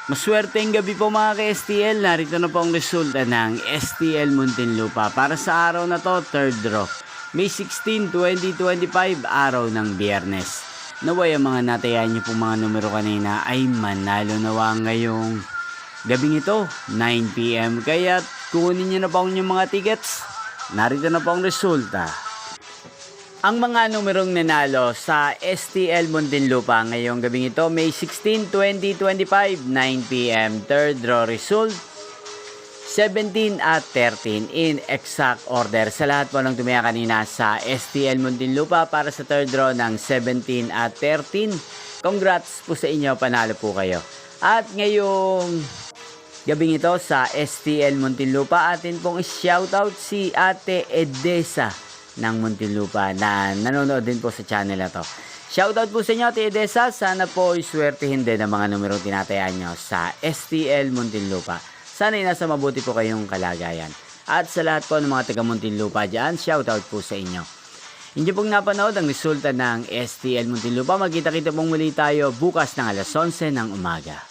Maswerteng gabi po mga ka-STL. Narito na po ang resulta ng STL Muntinlupa para sa araw na to, third draw. May 16, 2025, araw ng Biyernes. Naway ang mga natayan niyo pong mga numero kanina ay manalo nawa ngayong gabing ito, 9 PM. Kaya kunin niyo na po ang inyong mga tickets. Narito na po ang resulta. Ang mga numerong nanalo sa STL Muntinlupa ngayong gabing ito, May 16, 2025, 9 PM. Third draw result, 17 at 13 in exact order. Sa lahat po ng tumaya kanina sa STL Muntinlupa para sa third draw ng 17 at 13. Congrats po sa inyo, panalo po kayo. At ngayong gabing ito sa STL Muntinlupa, atin pong shoutout si Ate Edesa ng Muntinlupa na nanonood din po sa channel na to. Shoutout po sa inyo, Ate Edesa. Sana po iswertihin din ang mga numerong tinatayaan nyo sa STL Muntinlupa. Sana nasa mabuti po kayong kalagayan. At sa lahat po ng mga taga Muntinlupa dyan, shoutout po sa inyo. Hindi pong napanood ang resulta ng STL Muntinlupa. Magkita-kita pong muli tayo bukas ng alas 11 ng umaga.